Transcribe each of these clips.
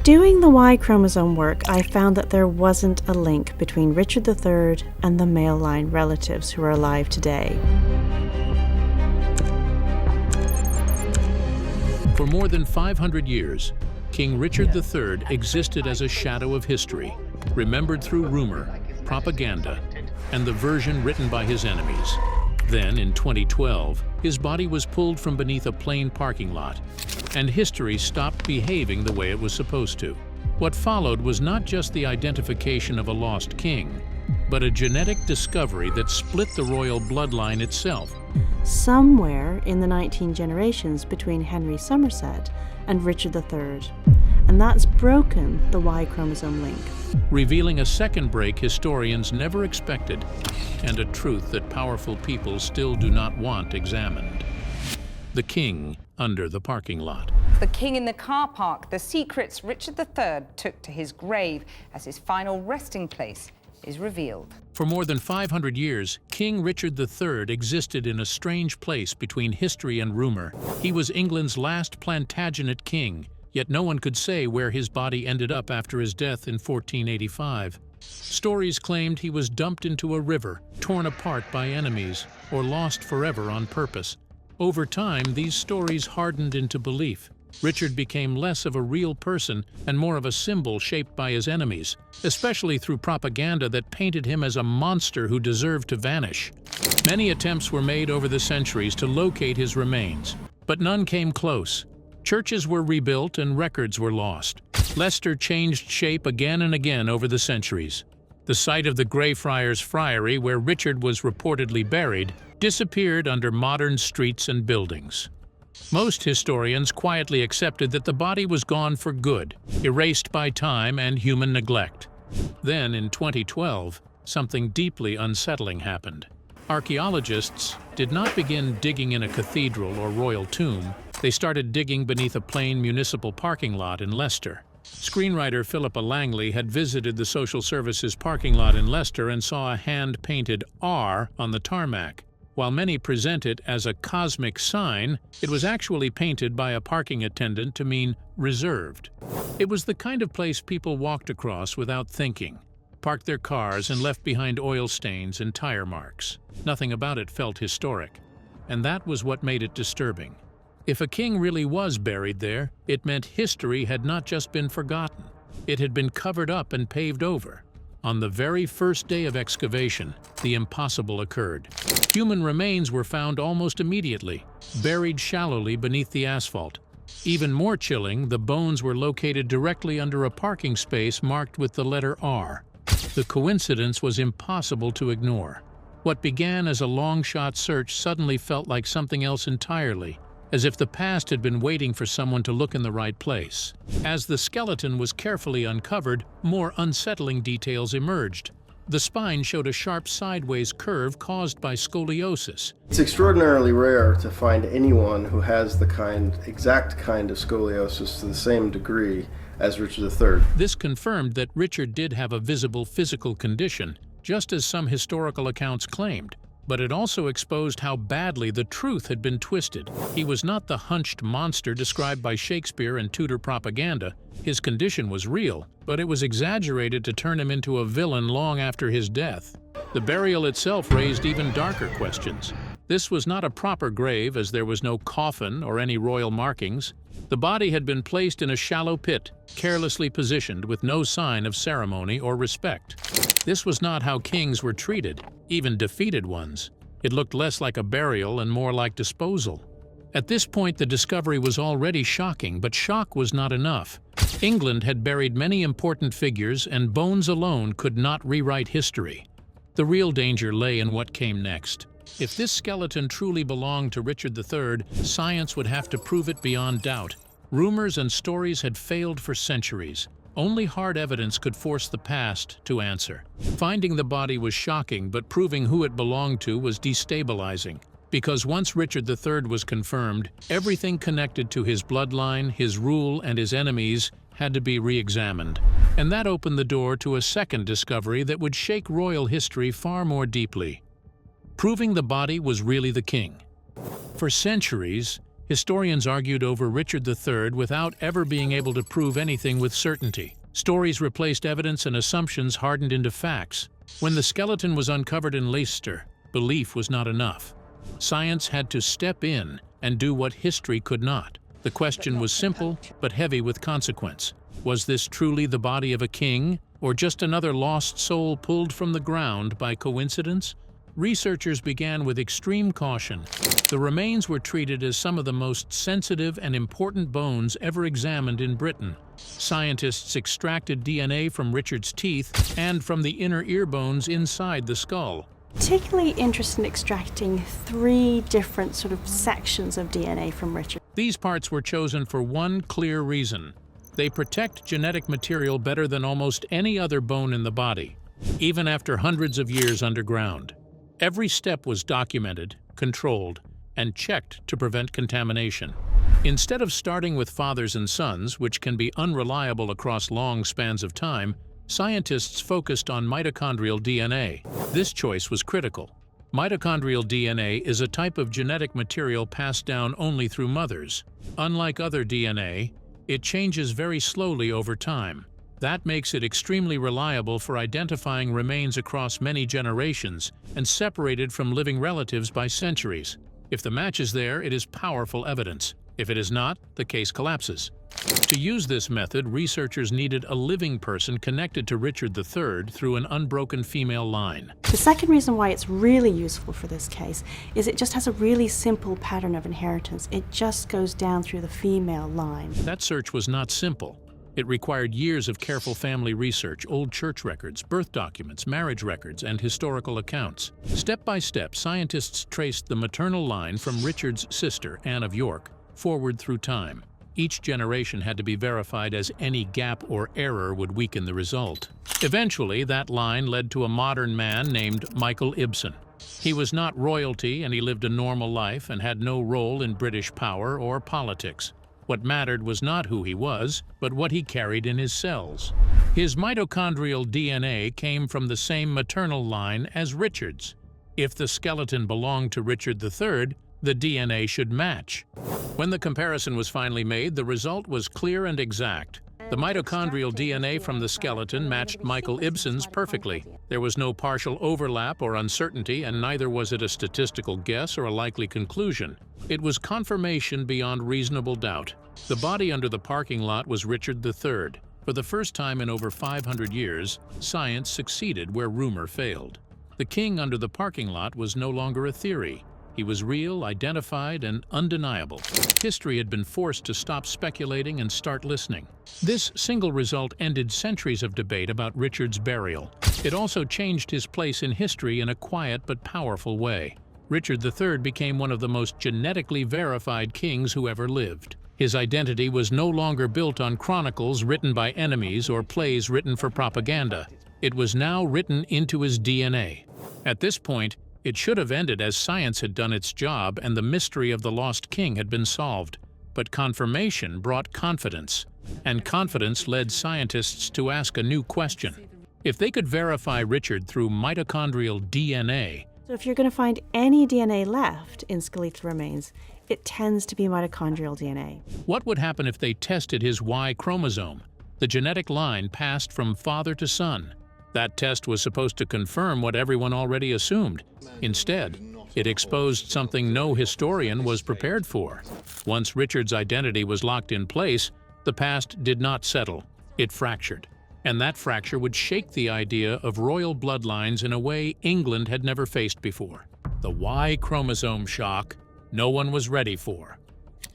Doing the Y chromosome work, I found that there wasn't a link between Richard III and the male line relatives who are alive today. For more than 500 years, King Richard III existed as a shadow of history, remembered through rumor, propaganda, and the version written by his enemies. Then, in 2012, his body was pulled from beneath a plain parking lot, and history stopped behaving the way it was supposed to. What followed was not just the identification of a lost king, but a genetic discovery that split the royal bloodline itself. Somewhere in the 19 generations between Henry Somerset and Richard III, and that's broken the Y chromosome link. Revealing a second break historians never expected, and a truth that powerful people still do not want examined. The king under the parking lot. The king in the car park, the secrets Richard III took to his grave as his final resting place is revealed. For more than 500 years, King Richard III existed in a strange place between history and rumor. He was England's last Plantagenet king, yet no one could say where his body ended up after his death in 1485. Stories claimed he was dumped into a river, torn apart by enemies, or lost forever on purpose. Over time, these stories hardened into belief. Richard became less of a real person and more of a symbol shaped by his enemies, especially through propaganda that painted him as a monster who deserved to vanish. Many attempts were made over the centuries to locate his remains, but none came close. Churches were rebuilt and records were lost. Leicester changed shape again and again over the centuries. The site of the Greyfriars Friary, where Richard was reportedly buried, disappeared under modern streets and buildings. Most historians quietly accepted that the body was gone for good, erased by time and human neglect. Then, in 2012, something deeply unsettling happened. Archaeologists did not begin digging in a cathedral or royal tomb. They started digging beneath a plain municipal parking lot in Leicester. Screenwriter Philippa Langley had visited the social services parking lot in Leicester and saw a hand-painted R on the tarmac. While many present it as a cosmic sign, it was actually painted by a parking attendant to mean reserved. It was the kind of place people walked across without thinking, parked their cars and left behind oil stains and tire marks. Nothing about it felt historic, and that was what made it disturbing. If a king really was buried there, it meant history had not just been forgotten. It had been covered up and paved over. On the very first day of excavation, the impossible occurred. Human remains were found almost immediately, buried shallowly beneath the asphalt. Even more chilling, the bones were located directly under a parking space marked with the letter R. The coincidence was impossible to ignore. What began as a long-shot search suddenly felt like something else entirely, as if the past had been waiting for someone to look in the right place. As the skeleton was carefully uncovered, more unsettling details emerged. The spine showed a sharp sideways curve caused by scoliosis. It's extraordinarily rare to find anyone who has the exact kind of scoliosis to the same degree as Richard III. This confirmed that Richard did have a visible physical condition, just as some historical accounts claimed. But it also exposed how badly the truth had been twisted. He was not the hunched monster described by Shakespeare and Tudor propaganda. His condition was real, but it was exaggerated to turn him into a villain long after his death. The burial itself raised even darker questions. This was not a proper grave, as there was no coffin or any royal markings. The body had been placed in a shallow pit, carelessly positioned with no sign of ceremony or respect. This was not how kings were treated, even defeated ones. It looked less like a burial and more like disposal. At this point, the discovery was already shocking, but shock was not enough. England had buried many important figures, and bones alone could not rewrite history. The real danger lay in what came next. If this skeleton truly belonged to Richard III, science would have to prove it beyond doubt. Rumors and stories had failed for centuries. Only hard evidence could force the past to answer. Finding the body was shocking, but proving who it belonged to was destabilizing. Because once Richard III was confirmed, everything connected to his bloodline, his rule, and his enemies had to be re-examined. And that opened the door to a second discovery that would shake royal history far more deeply. Proving the body was really the king. For centuries, Historians argued over Richard III without ever being able to prove anything with certainty. Stories replaced evidence and assumptions hardened into facts. When the skeleton was uncovered in Leicester, belief was not enough. Science had to step in and do what history could not. The question was simple, but heavy with consequence. Was this truly the body of a king, or just another lost soul pulled from the ground by coincidence? Researchers began with extreme caution. The remains were treated as some of the most sensitive and important bones ever examined in Britain. Scientists extracted DNA from Richard's teeth and from the inner ear bones inside the skull. Particularly interested in extracting 3 different sort of sections of DNA from Richard. These parts were chosen for one clear reason. They protect genetic material better than almost any other bone in the body, even after hundreds of years underground. Every step was documented, controlled, and checked to prevent contamination. Instead of starting with fathers and sons, which can be unreliable across long spans of time, scientists focused on mitochondrial DNA. This choice was critical. Mitochondrial DNA is a type of genetic material passed down only through mothers. Unlike other DNA, it changes very slowly over time. That makes it extremely reliable for identifying remains across many generations and separated from living relatives by centuries. If the match is there, it is powerful evidence. If it is not, the case collapses. To use this method, researchers needed a living person connected to Richard III through an unbroken female line. The second reason why it's really useful for this case is it just has a really simple pattern of inheritance. It just goes down through the female line. That search was not simple. It required years of careful family research, old church records, birth documents, marriage records, and historical accounts. Step by step, scientists traced the maternal line from Richard's sister, Anne of York, forward through time. Each generation had to be verified, as any gap or error would weaken the result. Eventually, that line led to a modern man named Michael Ibsen. He was not royalty, and he lived a normal life and had no role in British power or politics. What mattered was not who he was, but what he carried in his cells. His mitochondrial DNA came from the same maternal line as Richard's. If the skeleton belonged to Richard III, the DNA should match. When the comparison was finally made, the result was clear and exact. The mitochondrial DNA from the skeleton matched Michael Ibsen's perfectly. There was no partial overlap or uncertainty, and neither was it a statistical guess or a likely conclusion. It was confirmation beyond reasonable doubt. The body under the parking lot was Richard III. For the first time in over 500 years, science succeeded where rumor failed. The king under the parking lot was no longer a theory. He was real, identified, and undeniable. History had been forced to stop speculating and start listening. This single result ended centuries of debate about Richard's burial. It also changed his place in history in a quiet but powerful way. Richard III became one of the most genetically verified kings who ever lived. His identity was no longer built on chronicles written by enemies or plays written for propaganda. It was now written into his DNA. At this point, it should have ended as science had done its job and the mystery of the lost king had been solved. But confirmation brought confidence, and confidence led scientists to ask a new question. If they could verify Richard through mitochondrial DNA, So if you're going to find any DNA left in skeletal remains, it tends to be mitochondrial DNA. what would happen if they tested his Y chromosome, the genetic line passed from father to son? That test was supposed to confirm what everyone already assumed. Instead, it exposed something no historian was prepared for. Once Richard's identity was locked in place, the past did not settle. It fractured. And that fracture would shake the idea of royal bloodlines in a way England had never faced before. The Y chromosome shock no one was ready for.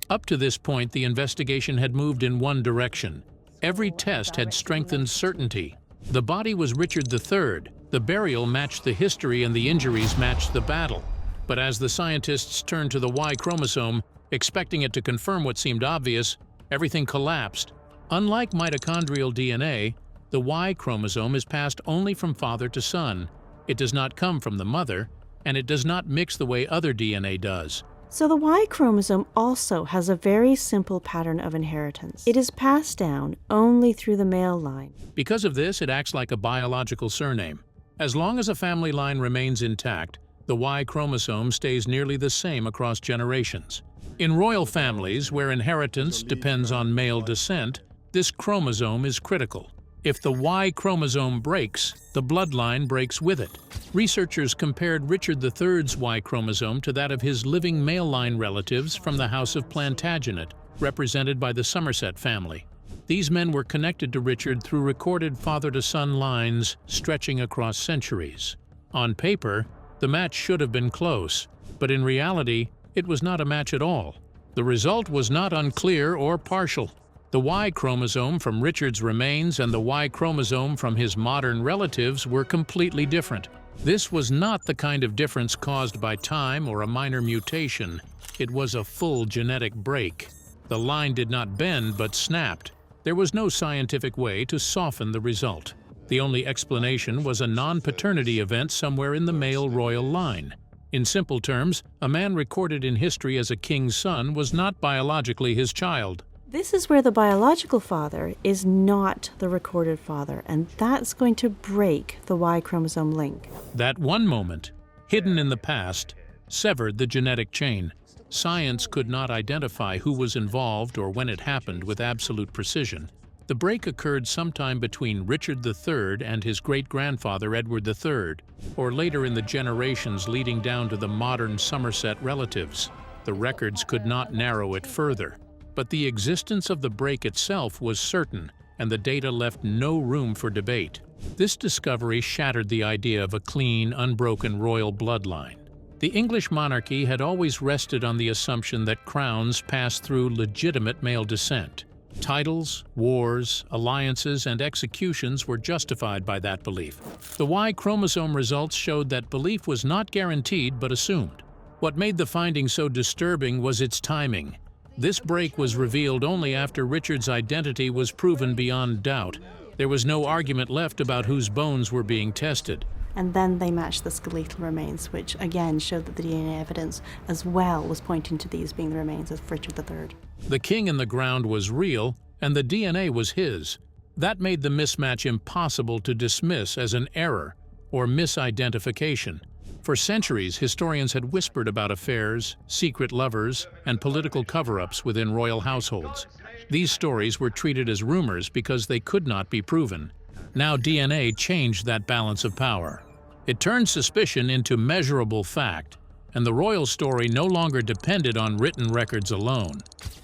Up to this point, the investigation had moved in one direction. Every test had strengthened certainty. The body was Richard III. The burial matched the history and the injuries matched the battle. But as the scientists turned to the Y chromosome, expecting it to confirm what seemed obvious, everything collapsed. Unlike mitochondrial DNA, the Y chromosome is passed only from father to son. It does not come from the mother, and it does not mix the way other DNA does. So the Y chromosome also has a very simple pattern of inheritance. It is passed down only through the male line. Because of this, it acts like a biological surname. As long as a family line remains intact, the Y chromosome stays nearly the same across generations. In royal families, where inheritance depends on male descent, this chromosome is critical. If the Y chromosome breaks, the bloodline breaks with it. Researchers compared Richard III's Y chromosome to that of his living male line relatives from the House of Plantagenet, represented by the Somerset family. These men were connected to Richard through recorded father-to-son lines stretching across centuries. On paper, the match should have been close, but in reality, it was not a match at all. The result was not unclear or partial. The Y chromosome from Richard's remains and the Y chromosome from his modern relatives were completely different. This was not the kind of difference caused by time or a minor mutation. It was a full genetic break. The line did not bend but snapped. There was no scientific way to soften the result. The only explanation was a non-paternity event somewhere in the male royal line. In simple terms, a man recorded in history as a king's son was not biologically his child. This is where the biological father is not the recorded father, and that's going to break the Y chromosome link. That one moment, hidden in the past, severed the genetic chain. Science could not identify who was involved or when it happened with absolute precision. The break occurred sometime between Richard III and his great-grandfather Edward III, or later in the generations leading down to the modern Somerset relatives. The records could not narrow it further. But the existence of the break itself was certain, and the data left no room for debate. This discovery shattered the idea of a clean, unbroken royal bloodline. The English monarchy had always rested on the assumption that crowns passed through legitimate male descent. Titles, wars, alliances, and executions were justified by that belief. The Y chromosome results showed that belief was not guaranteed but assumed. What made the finding so disturbing was its timing. This break was revealed only after Richard's identity was proven beyond doubt. There was no argument left about whose bones were being tested. And then they matched the skeletal remains, which again showed that the DNA evidence as well was pointing to these being the remains of Richard III. The king in the ground was real, and the DNA was his. That made the mismatch impossible to dismiss as an error or misidentification. For centuries, historians had whispered about affairs, secret lovers, and political cover-ups within royal households. These stories were treated as rumors because they could not be proven. Now DNA changed that balance of power. It turned suspicion into measurable fact, and the royal story no longer depended on written records alone.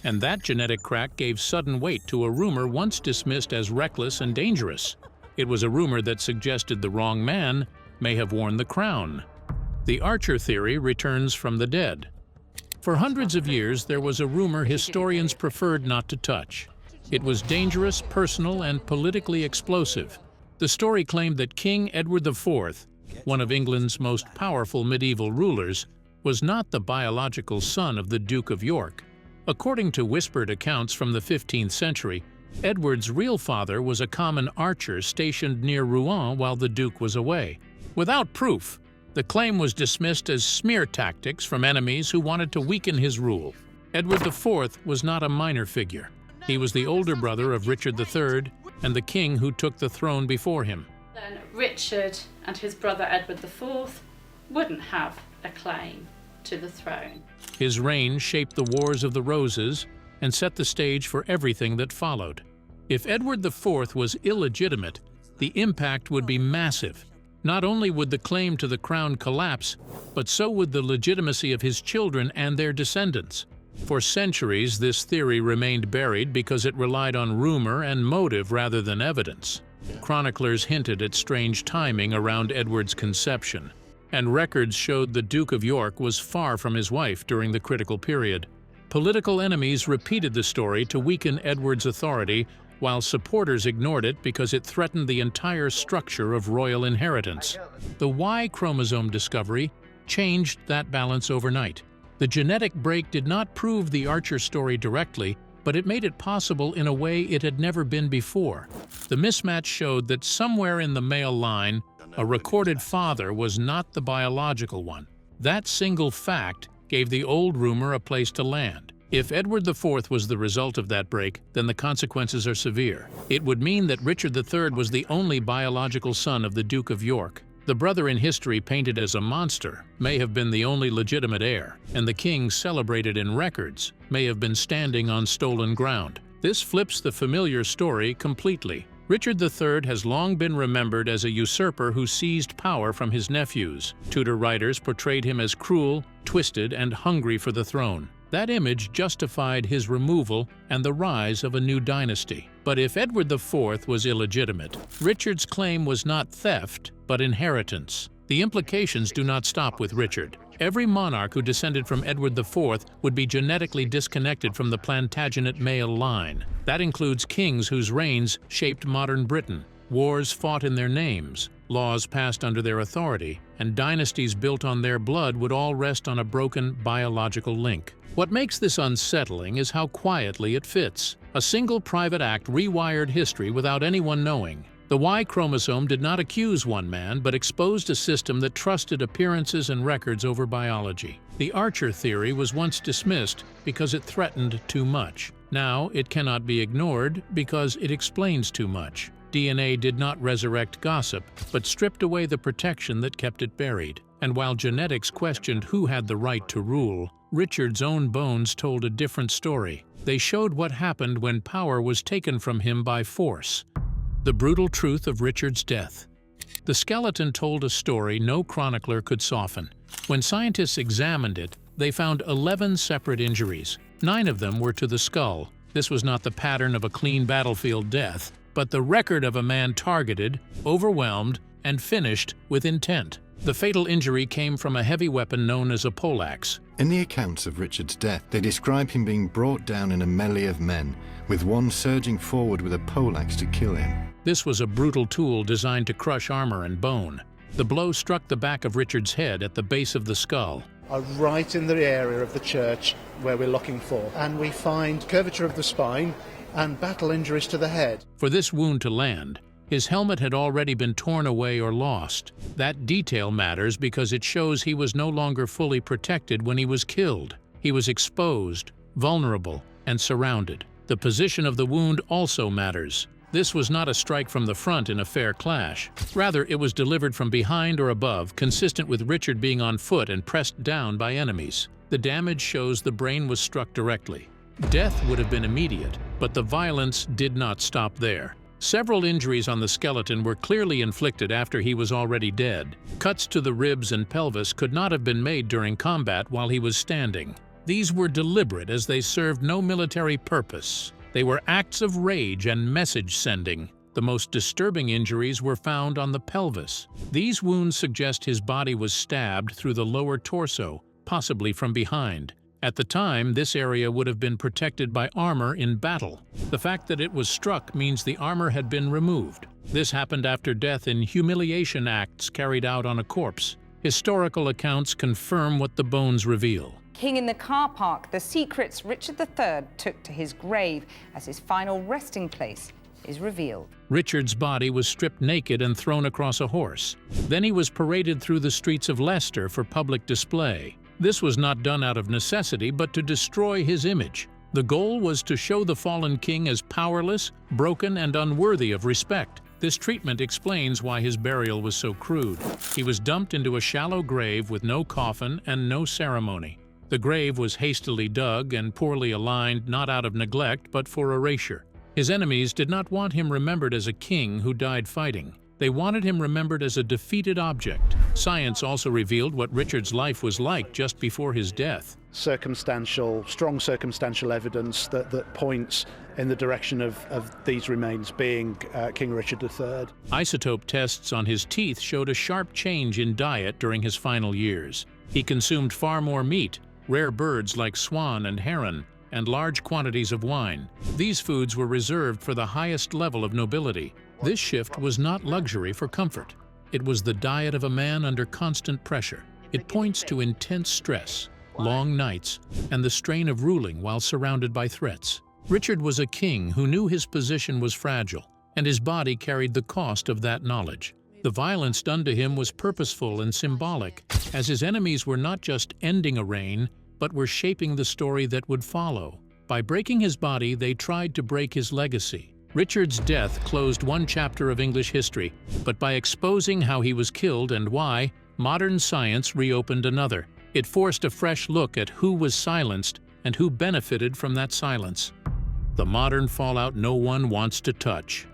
And that genetic crack gave sudden weight to a rumor once dismissed as reckless and dangerous. It was a rumor that suggested the wrong man may have worn the crown. The Archer theory returns from the dead. For hundreds of years, there was a rumor historians preferred not to touch. It was dangerous, personal, and politically explosive. The story claimed that King Edward IV, one of England's most powerful medieval rulers, was not the biological son of the Duke of York. According to whispered accounts from the 15th century, Edward's real father was a common archer stationed near Rouen while the Duke was away. Without proof, the claim was dismissed as smear tactics from enemies who wanted to weaken his rule. Edward IV was not a minor figure. He was the older brother of Richard III and the king who took the throne before him. Then Richard and his brother Edward IV wouldn't have a claim to the throne. His reign shaped the Wars of the Roses and set the stage for everything that followed. If Edward IV was illegitimate, the impact would be massive. Not only would the claim to the crown collapse, but so would the legitimacy of his children and their descendants. For centuries, this theory remained buried because it relied on rumor and motive rather than evidence. Chroniclers hinted at strange timing around Edward's conception, and records showed the Duke of York was far from his wife during the critical period. Political enemies repeated the story to weaken Edward's authority, while supporters ignored it because it threatened the entire structure of royal inheritance. The Y chromosome discovery changed that balance overnight. The genetic break did not prove the Archer story directly, but it made it possible in a way it had never been before. The mismatch showed that somewhere in the male line, a recorded father was not the biological one. That single fact gave the old rumor a place to land. If Edward IV was the result of that break, then the consequences are severe. It would mean that Richard III was the only biological son of the Duke of York. The brother in history painted as a monster may have been the only legitimate heir, and the king celebrated in records may have been standing on stolen ground. This flips the familiar story completely. Richard III has long been remembered as a usurper who seized power from his nephews. Tudor writers portrayed him as cruel, twisted, and hungry for the throne. That image justified his removal and the rise of a new dynasty. But if Edward IV was illegitimate, Richard's claim was not theft, but inheritance. The implications do not stop with Richard. Every monarch who descended from Edward IV would be genetically disconnected from the Plantagenet male line. That includes kings whose reigns shaped modern Britain, wars fought in their names, laws passed under their authority, and dynasties built on their blood would all rest on a broken biological link. What makes this unsettling is how quietly it fits. A single private act rewired history without anyone knowing. The Y chromosome did not accuse one man, but exposed a system that trusted appearances and records over biology. The Archer theory was once dismissed because it threatened too much. Now it cannot be ignored because it explains too much. DNA did not resurrect gossip, but stripped away the protection that kept it buried. And while genetics questioned who had the right to rule, Richard's own bones told a different story. They showed what happened when power was taken from him by force. The brutal truth of Richard's death. The skeleton told a story no chronicler could soften. When scientists examined it, they found 11 separate injuries. 9 of them were to the skull. This was not the pattern of a clean battlefield death, but the record of a man targeted, overwhelmed, and finished with intent. The fatal injury came from a heavy weapon known as a poleaxe. In the accounts of Richard's death, they describe him being brought down in a melee of men, with one surging forward with a poleaxe to kill him. This was a brutal tool designed to crush armor and bone. The blow struck the back of Richard's head at the base of the skull. Right in the area of the church where we're looking for, and we find curvature of the spine and battle injuries to the head. For this wound to land, his helmet had already been torn away or lost. That detail matters because it shows he was no longer fully protected when he was killed. He was exposed, vulnerable, and surrounded. The position of the wound also matters. This was not a strike from the front in a fair clash. Rather, it was delivered from behind or above, consistent with Richard being on foot and pressed down by enemies. The damage shows the brain was struck directly. Death would have been immediate, but the violence did not stop there. Several injuries on the skeleton were clearly inflicted after he was already dead. Cuts to the ribs and pelvis could not have been made during combat while he was standing. These were deliberate as they served no military purpose. They were acts of rage and message sending. The most disturbing injuries were found on the pelvis. These wounds suggest his body was stabbed through the lower torso, possibly from behind. At the time, this area would have been protected by armor in battle. The fact that it was struck means the armor had been removed. This happened after death in humiliation acts carried out on a corpse. Historical accounts confirm what the bones reveal. King in the car park, the secrets Richard III took to his grave as his final resting place is revealed. Richard's body was stripped naked and thrown across a horse. Then he was paraded through the streets of Leicester for public display. This was not done out of necessity, but to destroy his image. The goal was to show the fallen king as powerless, broken, and unworthy of respect. This treatment explains why his burial was so crude. He was dumped into a shallow grave with no coffin and no ceremony. The grave was hastily dug and poorly aligned, not out of neglect, but for erasure. His enemies did not want him remembered as a king who died fighting. They wanted him remembered as a defeated object. Science also revealed what Richard's life was like just before his death. Strong circumstantial evidence that points in the direction of these remains being King Richard III. Isotope tests on his teeth showed a sharp change in diet during his final years. He consumed far more meat, rare birds like swan and heron, and large quantities of wine. These foods were reserved for the highest level of nobility. This shift was not luxury for comfort. It was the diet of a man under constant pressure. It points to intense stress, long nights, and the strain of ruling while surrounded by threats. Richard was a king who knew his position was fragile, and his body carried the cost of that knowledge. The violence done to him was purposeful and symbolic, as his enemies were not just ending a reign, but were shaping the story that would follow. By breaking his body, they tried to break his legacy. Richard's death closed one chapter of English history, but by exposing how he was killed and why, modern science reopened another. It forced a fresh look at who was silenced and who benefited from that silence. The modern fallout no one wants to touch.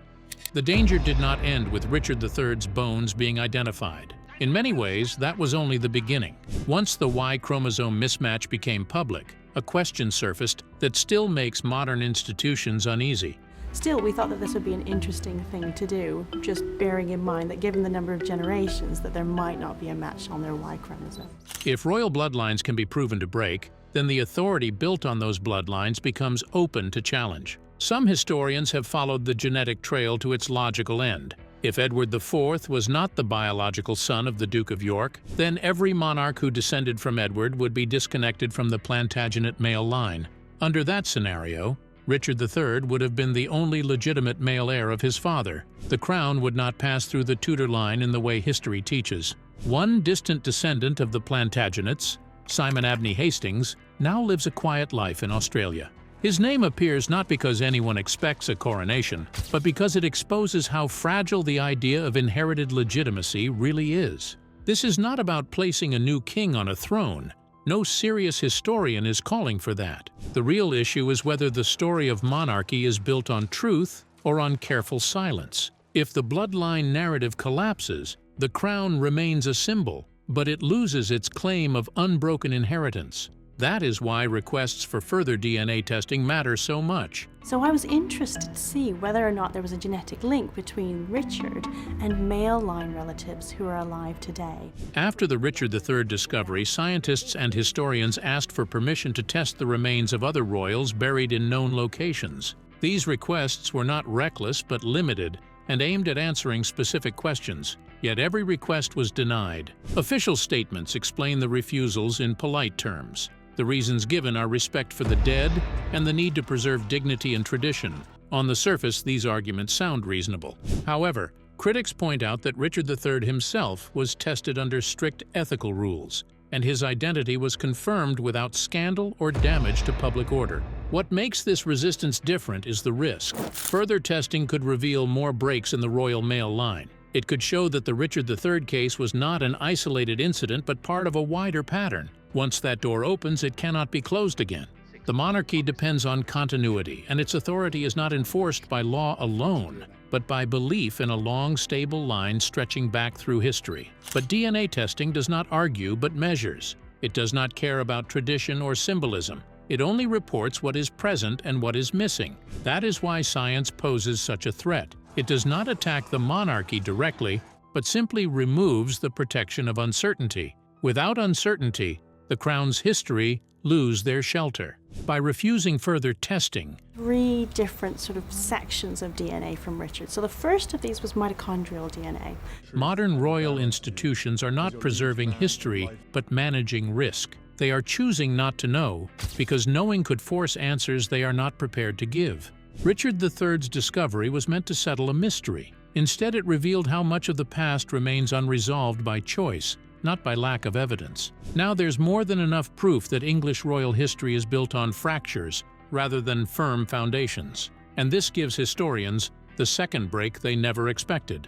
The danger did not end with Richard III's bones being identified. In many ways, that was only the beginning. Once the Y chromosome mismatch became public, a question surfaced that still makes modern institutions uneasy. Still, we thought that this would be an interesting thing to do, just bearing in mind that given the number of generations, that there might not be a match on their Y chromosome. If royal bloodlines can be proven to break, then the authority built on those bloodlines becomes open to challenge. Some historians have followed the genetic trail to its logical end. If Edward IV was not the biological son of the Duke of York, then every monarch who descended from Edward would be disconnected from the Plantagenet male line. Under that scenario, Richard III would have been the only legitimate male heir of his father. The crown would not pass through the Tudor line in the way history teaches. One distant descendant of the Plantagenets, Simon Abney Hastings, now lives a quiet life in Australia. His name appears not because anyone expects a coronation, but because it exposes how fragile the idea of inherited legitimacy really is. This is not about placing a new king on a throne. No serious historian is calling for that. The real issue is whether the story of monarchy is built on truth or on careful silence. If the bloodline narrative collapses, the crown remains a symbol, but it loses its claim of unbroken inheritance. That is why requests for further DNA testing matter so much. So I was interested to see whether or not there was a genetic link between Richard and male line relatives who are alive today. After the Richard III discovery, scientists and historians asked for permission to test the remains of other royals buried in known locations. These requests were not reckless but limited and aimed at answering specific questions. Yet every request was denied. Official statements explain the refusals in polite terms. The reasons given are respect for the dead and the need to preserve dignity and tradition. On the surface, these arguments sound reasonable. However, critics point out that Richard III himself was tested under strict ethical rules, and his identity was confirmed without scandal or damage to public order. What makes this resistance different is the risk. Further testing could reveal more breaks in the royal male line. It could show that the Richard III case was not an isolated incident but part of a wider pattern. Once that door opens, it cannot be closed again. The monarchy depends on continuity, and its authority is not enforced by law alone, but by belief in a long, stable line stretching back through history. But DNA testing does not argue but measures. It does not care about tradition or symbolism. It only reports what is present and what is missing. That is why science poses such a threat. It does not attack the monarchy directly, but simply removes the protection of uncertainty. Without uncertainty, the crown's history lose their shelter. By refusing further testing, 3 different sort of sections of DNA from Richard. So the first of these was mitochondrial DNA. modern royal institutions are not preserving history, but managing risk. They are choosing not to know, because knowing could force answers they are not prepared to give. Richard III's discovery was meant to settle a mystery. Instead, it revealed how much of the past remains unresolved by choice, not by lack of evidence. Now there's more than enough proof that English royal history is built on fractures rather than firm foundations. And this gives historians the second break they never expected.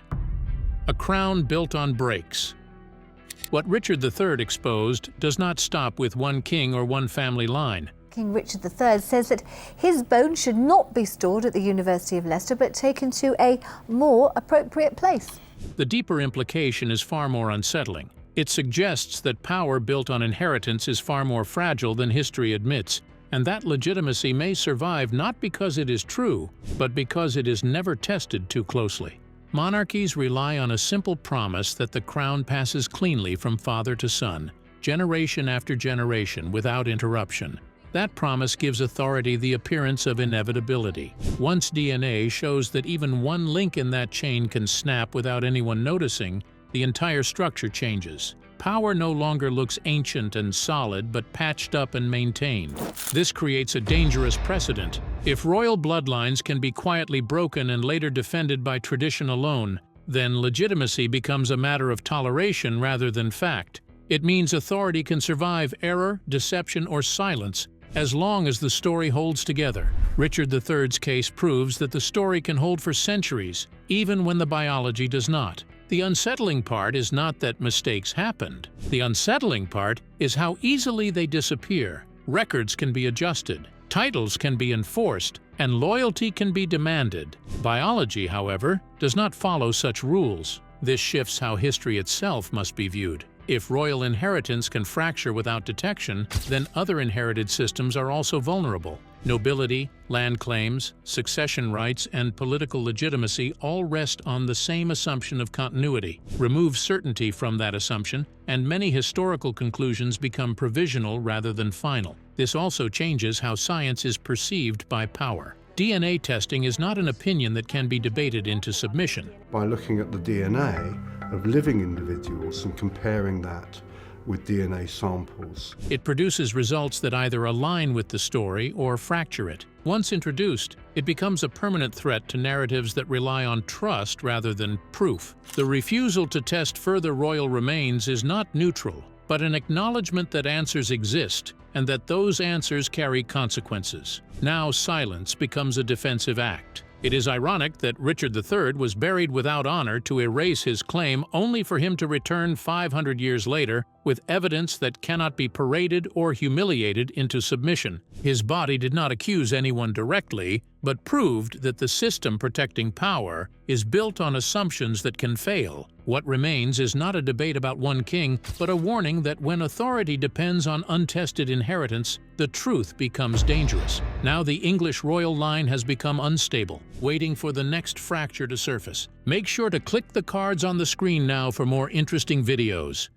A crown built on breaks. What Richard III exposed does not stop with one king or one family line. King Richard III says that his bones should not be stored at the University of Leicester but taken to a more appropriate place. The deeper implication is far more unsettling. It suggests that power built on inheritance is far more fragile than history admits, and that legitimacy may survive not because it is true, but because it is never tested too closely. Monarchies rely on a simple promise that the crown passes cleanly from father to son, generation after generation, without interruption. That promise gives authority the appearance of inevitability. Once DNA shows that even one link in that chain can snap without anyone noticing, the entire structure changes. Power no longer looks ancient and solid, but patched up and maintained. This creates a dangerous precedent. If royal bloodlines can be quietly broken and later defended by tradition alone, then legitimacy becomes a matter of toleration rather than fact. It means authority can survive error, deception, or silence, as long as the story holds together. Richard III's case proves that the story can hold for centuries, even when the biology does not. The unsettling part is not that mistakes happened. The unsettling part is how easily they disappear. Records can be adjusted, titles can be enforced, and loyalty can be demanded. Biology, however, does not follow such rules. This shifts how history itself must be viewed. If royal inheritance can fracture without detection, then other inherited systems are also vulnerable. Nobility, land claims, succession rights, and political legitimacy all rest on the same assumption of continuity. Remove certainty from that assumption, and many historical conclusions become provisional rather than final. This also changes how science is perceived by power. DNA testing is not an opinion that can be debated into submission. By looking at the DNA of living individuals and comparing that with DNA samples, it produces results that either align with the story or fracture it. Once introduced, it becomes a permanent threat to narratives that rely on trust rather than proof. The refusal to test further royal remains is not neutral, but an acknowledgement that answers exist and that those answers carry consequences. Now silence becomes a defensive act. It is ironic that Richard III was buried without honor to erase his claim, only for him to return 500 years later with evidence that cannot be paraded or humiliated into submission. His body did not accuse anyone directly, but proved that the system protecting power is built on assumptions that can fail. What remains is not a debate about one king, but a warning that when authority depends on untested inheritance, the truth becomes dangerous. Now the English royal line has become unstable, waiting for the next fracture to surface. Make sure to click the cards on the screen now for more interesting videos.